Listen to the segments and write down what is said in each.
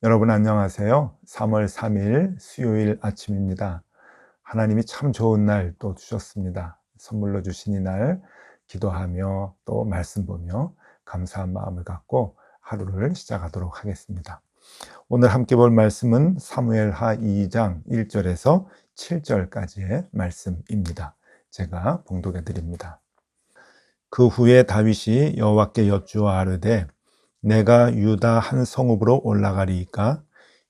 여러분 안녕하세요. 3월 3일 수요일 아침입니다. 하나님이 참 좋은 날 또 주셨습니다. 선물로 주신 이 날 기도하며 또 말씀 보며 감사한 마음을 갖고 하루를 시작하도록 하겠습니다. 오늘 함께 볼 말씀은 사무엘하 2장 1절에서 7절까지의 말씀입니다. 제가 봉독해 드립니다. 그 후에 다윗이 여호와께 여쭈어 내가 유다 한 성읍으로 올라가리이까?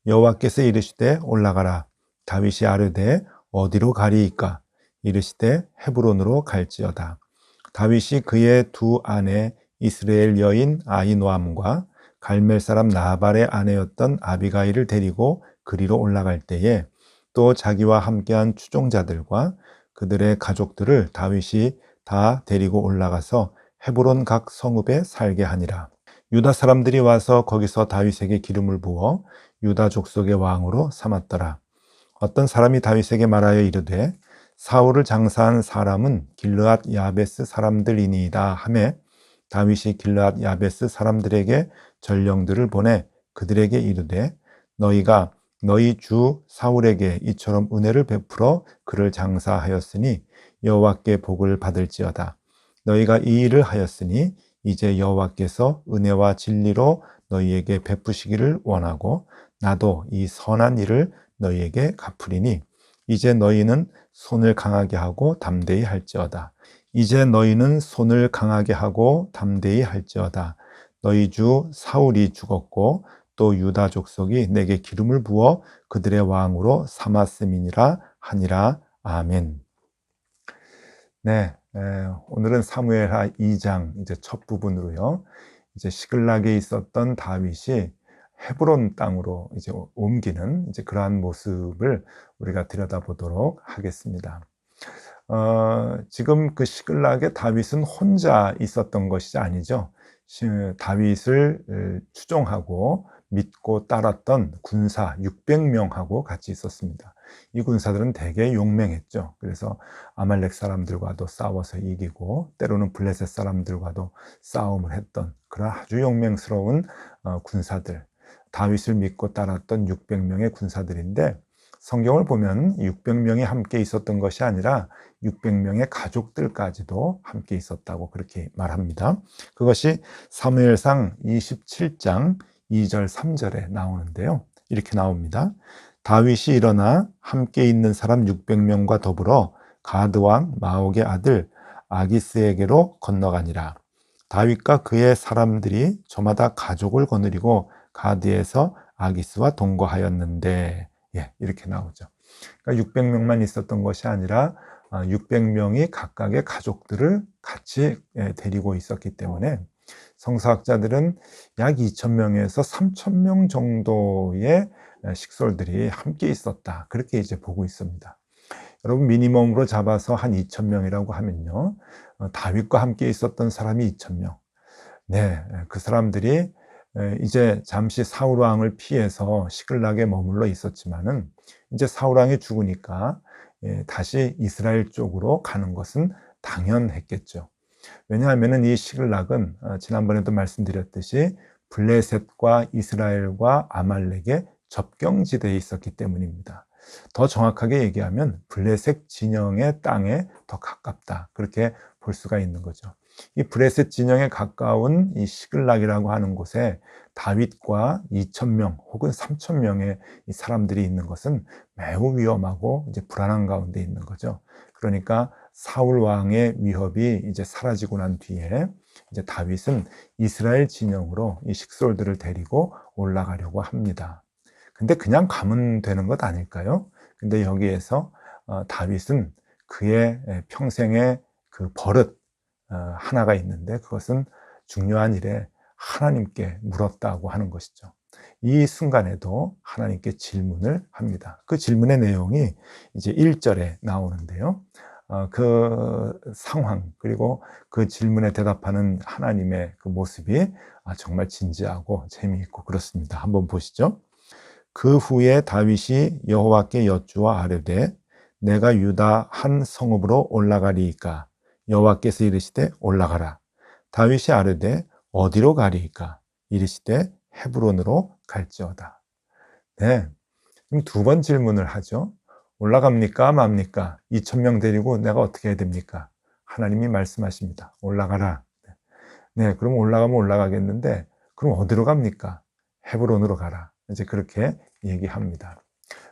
여호와께서 이르시되 올라가라. 다윗이 아뢰되 어디로 가리이까? 이르시되 헤브론으로 갈지어다. 다윗이 그의 두 아내 이스라엘 여인 아히노암과 갈멜 사람 나발의 아내였던 아비가일을 데리고 그리로 올라갈 때에 또 자기와 함께한 추종자들과 그들의 가족들을 다윗이 다 데리고 올라가서 헤브론 각 성읍에 살게 하니라. 유다 사람들이 와서 거기서 다윗에게 기름을 부어 유다 족속의 왕으로 삼았더라. 어떤 사람이 다윗에게 말하여 이르되 사울을 장사한 사람은 길르앗 야베스 사람들이니이다 하매 다윗이 길르앗 야베스 사람들에게 전령들을 보내 그들에게 이르되 너희가 너희 주 사울에게 이처럼 은혜를 베풀어 그를 장사하였으니 여호와께 복을 받을지어다. 너희가 이 일을 하였으니 이제 여호와께서 은혜와 진리로 너희에게 베푸시기를 원하고 나도 이 선한 일을 너희에게 갚으리니 이제 너희는 손을 강하게 하고 담대히 할지어다. 이제 너희는 손을 강하게 하고 담대히 할지어다. 너희 주 사울이 죽었고 또 유다 족속이 내게 기름을 부어 그들의 왕으로 삼았음이니라 하니라. 아멘. 네, 오늘은 사무엘하 2장 이제 첫 부분으로요. 이제 시글락에 있었던 다윗이 헤브론 땅으로 이제 옮기는 이제 그러한 모습을 우리가 들여다보도록 하겠습니다. 지금 그 시글락에 다윗은 혼자 있었던 것이 아니죠. 다윗을 추종하고 믿고 따랐던 군사 600명하고 같이 있었습니다. 이 군사들은 되게 용맹했죠. 그래서 아말렉 사람들과도 싸워서 이기고 때로는 블레셋 사람들과도 싸움을 했던 그런 아주 용맹스러운 군사들, 다윗을 믿고 따랐던 600명의 군사들인데 성경을 보면 600명이 함께 있었던 것이 아니라 600명의 가족들까지도 함께 있었다고 그렇게 말합니다. 그것이 사무엘상 27장 2절 3절에 나오는데요. 이렇게 나옵니다. 다윗이 일어나 함께 있는 사람 600명과 더불어 가드 왕 마옥의 아들 아기스에게로 건너가니라. 다윗과 그의 사람들이 저마다 가족을 거느리고 가드에서 아기스와 동거하였는데, 이렇게 나오죠. 그러니까 600명만 있었던 것이 아니라 600명이 각각의 가족들을 같이 데리고 있었기 때문에 성서학자들은 약 2,000명에서 3,000명 정도의 식솔들이 함께 있었다. 그렇게 이제 보고 있습니다. 여러분 미니멈으로 잡아서 한 2,000명이라고 하면요. 다윗과 함께 있었던 사람이 2,000명. 네, 그 사람들이 이제 잠시 사울 왕을 피해서 시글락에 머물러 있었지만은 이제 사울 왕이 죽으니까 다시 이스라엘 쪽으로 가는 것은 당연했겠죠. 왜냐하면 이 시글락은 지난번에도 말씀드렸듯이 블레셋과 이스라엘과 아말렉의 접경지대에 있었기 때문입니다. 더 정확하게 얘기하면 블레셋 진영의 땅에 더 가깝다. 그렇게 볼 수가 있는 거죠. 이 블레셋 진영에 가까운 이 시글락이라고 하는 곳에 다윗과 2,000명 혹은 3,000명의 이 사람들이 있는 것은 매우 위험하고 이제 불안한 가운데 있는 거죠. 그러니까 사울 왕의 위협이 이제 사라지고 난 뒤에 이제 다윗은 이스라엘 진영으로 이 식솔들을 데리고 올라가려고 합니다. 근데 그냥 가면 되는 것 아닐까요? 근데 여기에서 다윗은 그의 평생의 그 버릇 하나가 있는데 그것은 중요한 일에 하나님께 물었다고 하는 것이죠. 이 순간에도 하나님께 질문을 합니다. 그 질문의 내용이 이제 1절에 나오는데요. 그 상황 그리고 그 질문에 대답하는 하나님의 그 모습이 정말 진지하고 재미있고 그렇습니다. 한번 보시죠. 그 후에 다윗이 여호와께 여쭈어 아뢰되 내가 유다 한 성읍으로 올라가리이까? 여호와께서 이르시되 올라가라. 다윗이 아뢰되 어디로 가리이까? 이르시되 헤브론으로 갈지어다. 네. 그럼 두 번 질문을 하죠. 올라갑니까? 맙니까? 2,000명 데리고 내가 어떻게 해야 됩니까? 하나님이 말씀하십니다. 올라가라. 네, 그럼 올라가면 올라가겠는데, 그럼 어디로 갑니까? 헤브론으로 가라. 이제 그렇게 얘기합니다.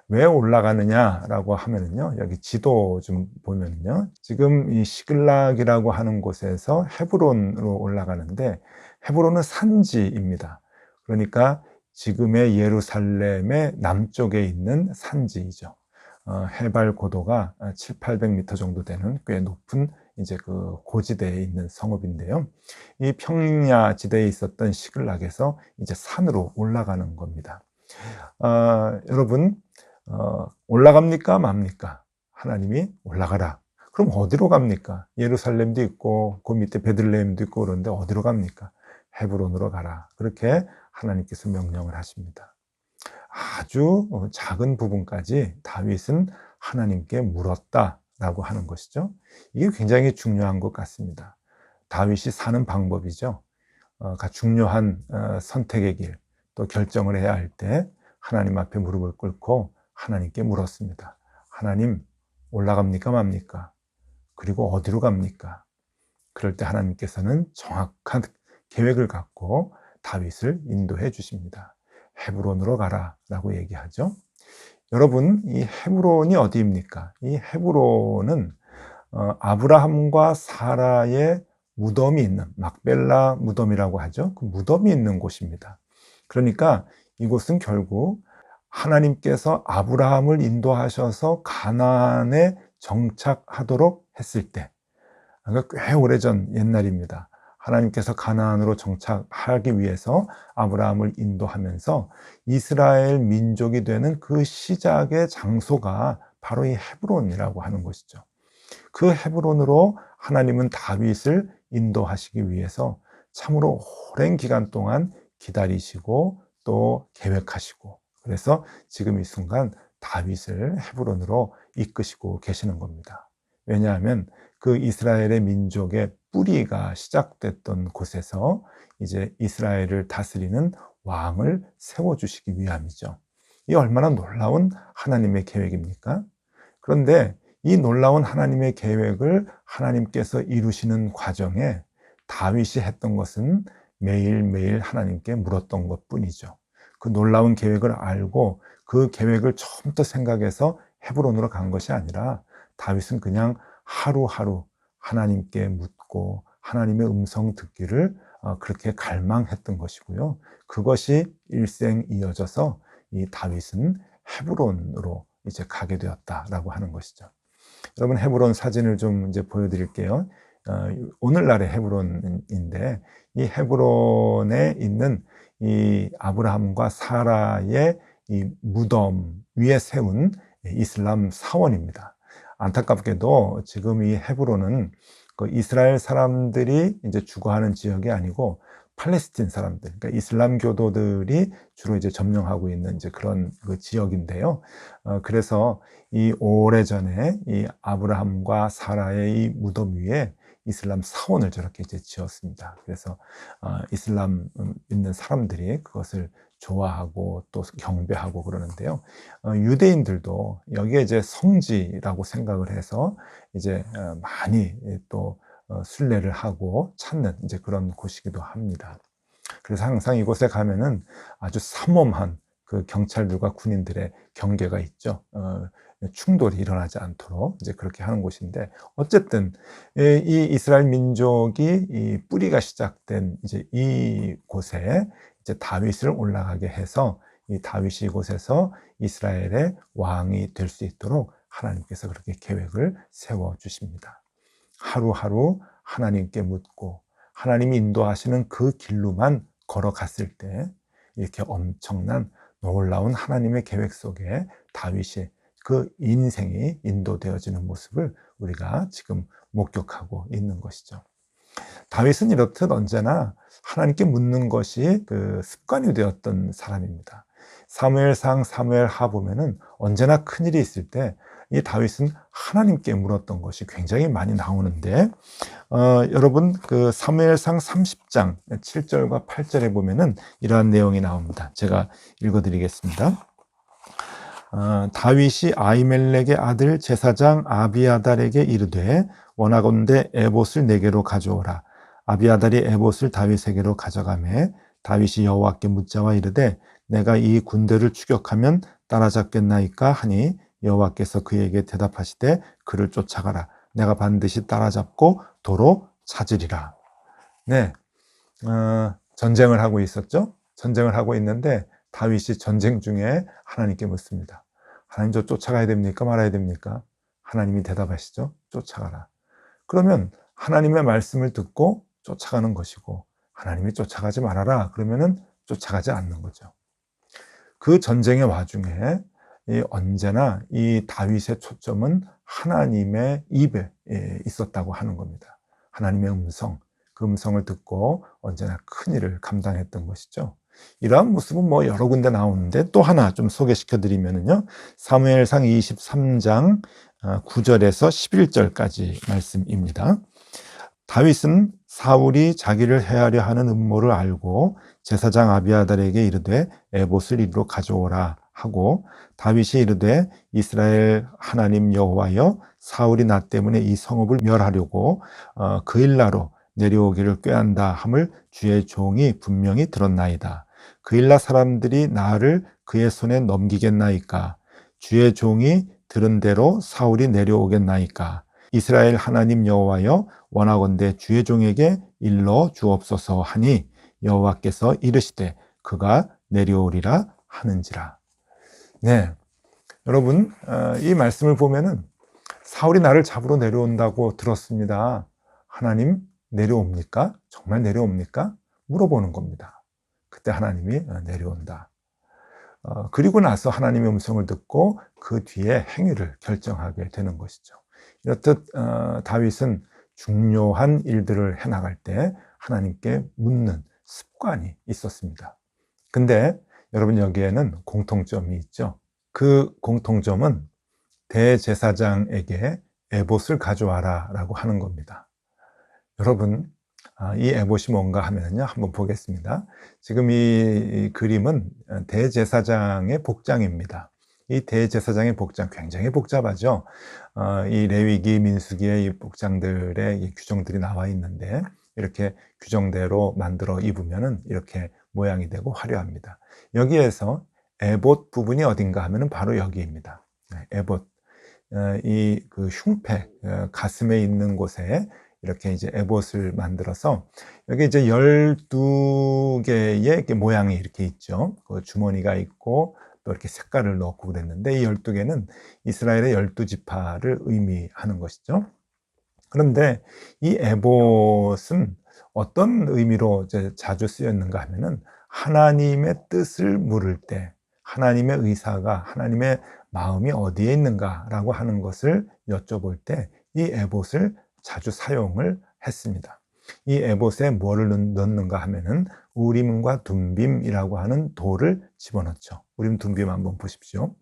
왜 올라가느냐라고 하면은요, 여기 지도 좀 보면요, 지금 이 시글락이라고 하는 곳에서 헤브론으로 올라가는데, 헤브론은 산지입니다. 그러니까 지금의 예루살렘의 남쪽에 있는 산지이죠. 해발 고도가 7, 800m 정도 되는 꽤 높은 이제 그 고지대에 있는 성읍인데요. 이 평야 지대에 있었던 시글락에서 이제 산으로 올라가는 겁니다. 여러분, 올라갑니까? 맙니까? 하나님이 올라가라. 그럼 어디로 갑니까? 예루살렘도 있고, 그 밑에 베들레헴도 있고 그런데 어디로 갑니까? 헤브론으로 가라. 그렇게 하나님께서 명령을 하십니다. 아주 작은 부분까지 다윗은 하나님께 물었다라고 하는 것이죠. 이게 굉장히 중요한 것 같습니다. 다윗이 사는 방법이죠. 중요한 선택의 길, 또 결정을 해야 할 때 하나님 앞에 무릎을 꿇고 하나님께 물었습니다. 하나님, 올라갑니까 맙니까? 그리고 어디로 갑니까? 그럴 때 하나님께서는 정확한 계획을 갖고 다윗을 인도해 주십니다. 헤브론으로 가라 라고 얘기하죠. 여러분, 이 헤브론이 어디입니까? 이 헤브론은 아브라함과 사라의 무덤이 있는, 막벨라 무덤이라고 하죠. 그 무덤이 있는 곳입니다. 그러니까 이곳은 결국 하나님께서 아브라함을 인도하셔서 가나안에 정착하도록 했을 때, 그러니까 꽤 오래전 옛날입니다. 하나님께서 가나안으로 정착하기 위해서 아브라함을 인도하면서 이스라엘 민족이 되는 그 시작의 장소가 바로 이 헤브론이라고 하는 것이죠. 그 헤브론으로 하나님은 다윗을 인도하시기 위해서 참으로 오랜 기간 동안 기다리시고 또 계획하시고, 그래서 지금 이 순간 다윗을 헤브론으로 이끄시고 계시는 겁니다. 왜냐하면 그 이스라엘의 민족의 뿌리가 시작됐던 곳에서 이제 이스라엘을 다스리는 왕을 세워주시기 위함이죠. 이 얼마나 놀라운 하나님의 계획입니까? 그런데 이 놀라운 하나님의 계획을 하나님께서 이루시는 과정에 다윗이 했던 것은 매일매일 하나님께 물었던 것 뿐이죠. 그 놀라운 계획을 알고 그 계획을 처음부터 생각해서 헤브론으로 간 것이 아니라 다윗은 그냥 하루하루 하나님께 묻고 하나님의 음성 듣기를 그렇게 갈망했던 것이고요. 그것이 일생 이어져서 이 다윗은 헤브론으로 이제 가게 되었다라고 하는 것이죠. 여러분, 헤브론 사진을 좀 이제 보여드릴게요. 오늘날의 헤브론인데, 이 헤브론에 있는 이 아브라함과 사라의 이 무덤 위에 세운 이슬람 사원입니다. 안타깝게도 지금 이 헤브론은 그 이스라엘 사람들이 이제 주거하는 지역이 아니고 팔레스틴 사람들, 그러니까 이슬람 교도들이 주로 이제 점령하고 있는 이제 그런 그 지역인데요. 그래서 이 오래전에 이 아브라함과 사라의 이 무덤 위에 이슬람 사원을 저렇게 이제 지었습니다. 그래서 이슬람 믿는 사람들이 그것을 좋아하고 또 경배하고 그러는데요. 유대인들도 여기에 이제 성지라고 생각을 해서 이제 많이 또 순례를 하고 찾는 이제 그런 곳이기도 합니다. 그래서 항상 이곳에 가면은 아주 삼엄한 그 경찰들과 군인들의 경계가 있죠. 충돌이 일어나지 않도록 이제 그렇게 하는 곳인데, 어쨌든 이 이스라엘 민족이 이 뿌리가 시작된 이제 이 곳에 이제 다윗을 올라가게 해서 이 다윗이 이곳에서 이스라엘의 왕이 될 수 있도록 하나님께서 그렇게 계획을 세워 주십니다. 하루하루 하나님께 묻고 하나님이 인도하시는 그 길로만 걸어갔을 때 이렇게 엄청난 놀라운 하나님의 계획 속에 다윗의 그 인생이 인도되어지는 모습을 우리가 지금 목격하고 있는 것이죠. 다윗은 이렇듯 언제나 하나님께 묻는 것이 그 습관이 되었던 사람입니다. 사무엘상, 사무엘하 보면은 언제나 큰일이 있을 때 이 다윗은 하나님께 물었던 것이 굉장히 많이 나오는데, 여러분 그 사무엘상 30장 7절과 8절에 보면은 이러한 내용이 나옵니다. 제가 읽어드리겠습니다. 다윗이 아히멜렉의 아들 제사장 아비아달에게 이르되 원하건대 에봇을 내게로 가져오라. 아비아달이 에봇을 다윗에게로 가져가매 다윗이 여호와께 묻자와 이르되 내가 이 군대를 추격하면 따라잡겠나이까 하니 여호와께서 그에게 대답하시되 그를 쫓아가라. 내가 반드시 따라잡고 도로 찾으리라. 네, 전쟁을 하고 있었죠. 전쟁을 하고 있는데 다윗이 전쟁 중에 하나님께 묻습니다. 하나님, 저 쫓아가야 됩니까? 말아야 됩니까? 하나님이 대답하시죠. 쫓아가라. 그러면 하나님의 말씀을 듣고 쫓아가는 것이고, 하나님이 쫓아가지 말아라 그러면은 쫓아가지 않는 거죠. 그 전쟁의 와중에 언제나 이 다윗의 초점은 하나님의 입에 있었다고 하는 겁니다. 하나님의 음성, 그 음성을 듣고 언제나 큰 일을 감당했던 것이죠. 이러한 모습은 뭐 여러 군데 나오는데 또 하나 좀 소개시켜 드리면은요, 사무엘상 23장 9절에서 11절까지 말씀입니다. 다윗은 사울이 자기를 해하려 하는 음모를 알고 제사장 아비아달에게 이르되 에봇을 이리로 가져오라 하고, 다윗이 이르되 이스라엘 하나님 여호와여, 사울이 나 때문에 이 성읍을 멸하려고 그일라로 내려오기를 꾀한다 함을 주의 종이 분명히 들었나이다. 그일라 사람들이 나를 그의 손에 넘기겠나이까? 주의 종이 들은 대로 사울이 내려오겠나이까? 이스라엘 하나님 여호와여, 원하건대 주의 종에게 일러 주옵소서 하니 여호와께서 이르시되 그가 내려오리라 하는지라. 네, 여러분, 이 말씀을 보면은 사울이 나를 잡으러 내려온다고 들었습니다. 하나님 내려옵니까? 정말 내려옵니까? 물어보는 겁니다. 그때 하나님이 내려온다. 그리고 나서 하나님의 음성을 듣고 그 뒤에 행위를 결정하게 되는 것이죠. 이렇듯 다윗은 중요한 일들을 해나갈 때 하나님께 묻는 습관이 있었습니다. 근데 여러분, 여기에는 공통점이 있죠. 그 공통점은 대제사장에게 에봇을 가져와라 라고 하는 겁니다. 여러분, 이 에봇이 뭔가 하면요, 한번 보겠습니다. 지금 이 그림은 대제사장의 복장입니다. 이 대제사장의 복장 굉장히 복잡하죠. 이 레위기, 민수기의 이 복장들의 이 규정들이 나와 있는데 이렇게 규정대로 만들어 입으면은 이렇게 모양이 되고 화려합니다. 여기에서 에봇 부분이 어딘가 하면은 바로 여기입니다. 에봇, 이 그 흉패, 가슴에 있는 곳에 이렇게 이제 에봇을 만들어서 여기 이제 12개의 모양이 이렇게 있죠. 그 주머니가 있고 또 이렇게 색깔을 넣고 그랬는데 이 12개는 이스라엘의 12지파를 의미하는 것이죠. 그런데 이 에봇은 어떤 의미로 이제 자주 쓰였는가 하면은 하나님의 뜻을 물을 때, 하나님의 의사가, 하나님의 마음이 어디에 있는가라고 하는 것을 여쭤볼 때 이 에봇을 자주 사용을 했습니다. 이 에봇에 뭐를 넣는가 하면은 우림과 둠빔이라고 하는 돌을 집어넣죠. 우림, 둠빔 한번 보십시오.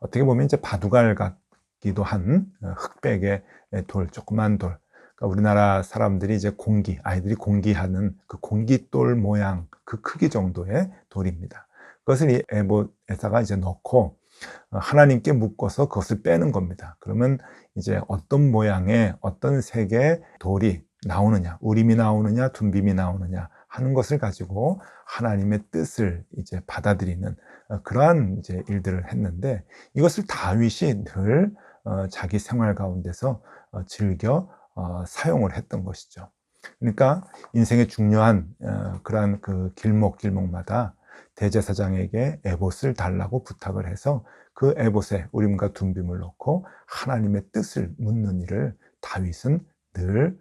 어떻게 보면 이제 바둑알 같기도 한 흑백의 돌, 조그만 돌. 그러니까 우리나라 사람들이 이제 아이들이 공기하는 그 공깃돌 모양, 그 크기 정도의 돌입니다. 그것을 이 에봇에다가 이제 넣고 하나님께 묶어서 그것을 빼는 겁니다. 그러면 이제 어떤 모양의 어떤 색의 돌이 나오느냐, 우림이 나오느냐, 둠빔이 나오느냐 하는 것을 가지고 하나님의 뜻을 이제 받아들이는 그러한 이제 일들을 했는데, 이것을 다윗이 늘 자기 생활 가운데서 즐겨 사용을 했던 것이죠. 그러니까 인생의 중요한 그러한 그 길목마다 대제사장에게 에봇을 달라고 부탁을 해서 그 에봇에 우림과 둠빔을 넣고 하나님의 뜻을 묻는 일을 다윗은 늘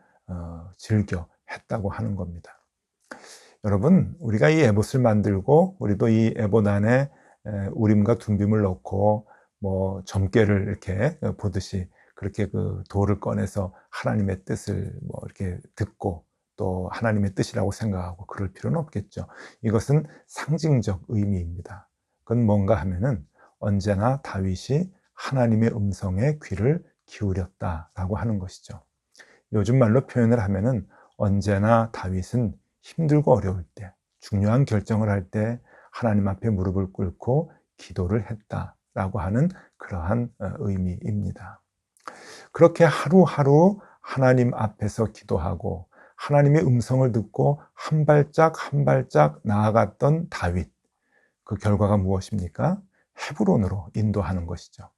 즐겨 했다고 하는 겁니다. 여러분, 우리가 이 에봇을 만들고 우리도 이 에봇 안에 우림과 둠빔을 넣고 뭐 점괘를 이렇게 보듯이 그렇게 그 돌을 꺼내서 하나님의 뜻을 뭐 이렇게 듣고 또 하나님의 뜻이라고 생각하고 그럴 필요는 없겠죠. 이것은 상징적 의미입니다. 그건 뭔가 하면은 언제나 다윗이 하나님의 음성에 귀를 기울였다라고 하는 것이죠. 요즘 말로 표현을 하면은 언제나 다윗은 힘들고 어려울 때, 중요한 결정을 할 때 하나님 앞에 무릎을 꿇고 기도를 했다라고 라고 하는 그러한 의미입니다. 그렇게 하루하루 하나님 앞에서 기도하고 하나님의 음성을 듣고 한 발짝 한 발짝 나아갔던 다윗, 그 결과가 무엇입니까? 헤브론으로 인도하는 것이죠.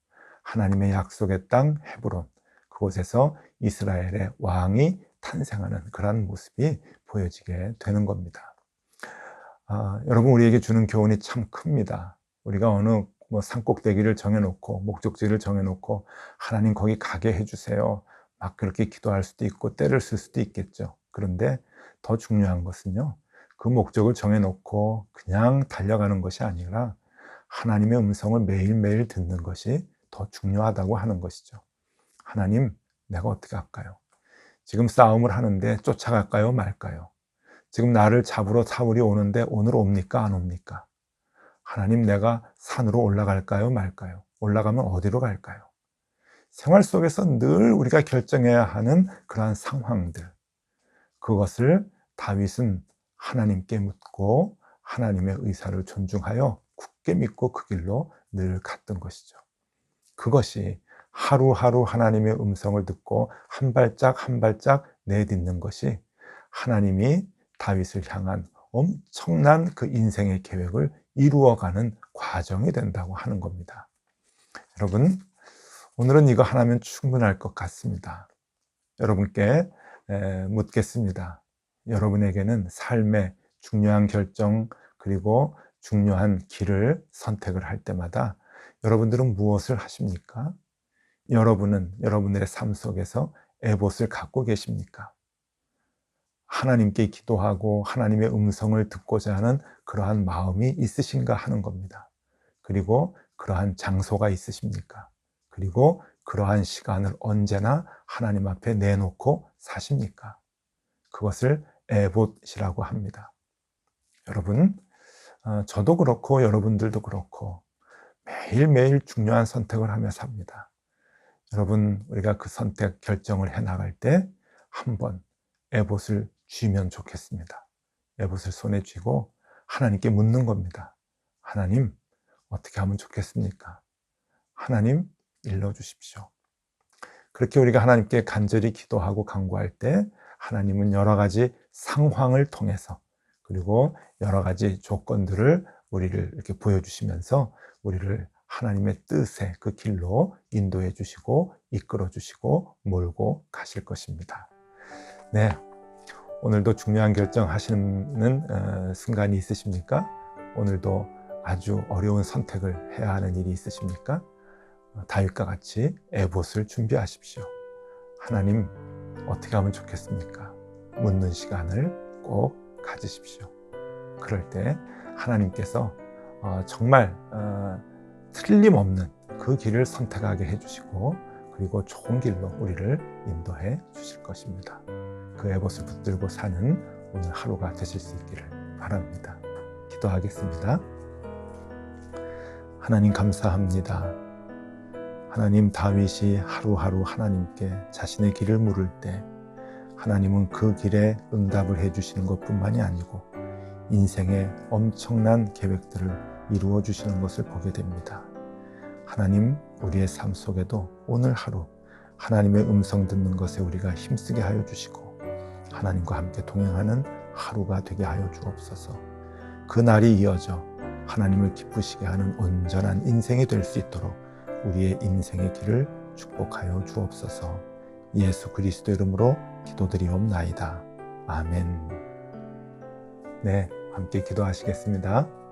하나님의 약속의 땅 헤브론, 그곳에서 이스라엘의 왕이 탄생하는 그러한 모습이 보여지게 되는 겁니다. 여러분, 우리에게 주는 교훈이 참 큽니다. 우리가 어느 산꼭대기를 정해놓고 목적지를 정해놓고 하나님 거기 가게 해주세요, 막 그렇게 기도할 수도 있고 때를 쓸 수도 있겠죠. 그런데 더 중요한 것은요, 그 목적을 정해놓고 그냥 달려가는 것이 아니라 하나님의 음성을 매일매일 듣는 것이 더 중요하다고 하는 것이죠. 하나님, 내가 어떻게 할까요? 지금 싸움을 하는데 쫓아갈까요, 말까요? 지금 나를 잡으러 사울이 오는데 오늘 옵니까, 안 옵니까? 하나님, 내가 산으로 올라갈까요, 말까요? 올라가면 어디로 갈까요? 생활 속에서 늘 우리가 결정해야 하는 그러한 상황들, 그것을 다윗은 하나님께 묻고 하나님의 의사를 존중하여 굳게 믿고 그 길로 늘 갔던 것이죠. 그것이 하루하루 하나님의 음성을 듣고 한 발짝 한 발짝 내딛는 것이 하나님이 다윗을 향한 엄청난 그 인생의 계획을 이루어가는 과정이 된다고 하는 겁니다. 여러분, 오늘은 이거 하나면 충분할 것 같습니다. 여러분께 묻겠습니다. 여러분에게는 삶의 중요한 결정 그리고 중요한 길을 선택을 할 때마다 여러분들은 무엇을 하십니까? 여러분은 여러분들의 삶 속에서 에봇을 갖고 계십니까? 하나님께 기도하고 하나님의 음성을 듣고자 하는 그러한 마음이 있으신가 하는 겁니다. 그리고 그러한 장소가 있으십니까? 그리고 그러한 시간을 언제나 하나님 앞에 내놓고 사십니까? 그것을 에봇이라고 합니다. 여러분, 저도 그렇고 여러분들도 그렇고 매일매일 중요한 선택을 하며 삽니다. 여러분, 우리가 그 선택 결정을 해나갈 때 한번 에봇을 쥐면 좋겠습니다. 에봇을 손에 쥐고 하나님께 묻는 겁니다. 하나님, 어떻게 하면 좋겠습니까? 하나님, 일러주십시오. 그렇게 우리가 하나님께 간절히 기도하고 간구할 때 하나님은 여러 가지 상황을 통해서 그리고 여러 가지 조건들을 우리를 이렇게 보여주시면서 우리를 하나님의 뜻의 그 길로 인도해 주시고 이끌어 주시고 몰고 가실 것입니다. 네, 오늘도 중요한 결정 하시는 순간이 있으십니까? 오늘도 아주 어려운 선택을 해야 하는 일이 있으십니까? 다윗과 같이 에봇을 준비하십시오. 하나님, 어떻게 하면 좋겠습니까? 묻는 시간을 꼭 가지십시오. 그럴 때 하나님께서 정말 틀림없는 그 길을 선택하게 해주시고 그리고 좋은 길로 우리를 인도해 주실 것입니다. 그 에봇을 붙들고 사는 오늘 하루가 되실 수 있기를 바랍니다. 기도하겠습니다. 하나님, 감사합니다. 하나님, 다윗이 하루하루 하나님께 자신의 길을 물을 때 하나님은 그 길에 응답을 해주시는 것뿐만이 아니고 인생의 엄청난 계획들을 이루어 주시는 것을 보게 됩니다. 하나님, 우리의 삶 속에도 오늘 하루 하나님의 음성 듣는 것에 우리가 힘쓰게 하여 주시고 하나님과 함께 동행하는 하루가 되게 하여 주옵소서. 그 날이 이어져 하나님을 기쁘시게 하는 온전한 인생이 될 수 있도록 우리의 인생의 길을 축복하여 주옵소서. 예수 그리스도 이름으로 기도드리옵나이다. 아멘. 네, 함께 기도하시겠습니다.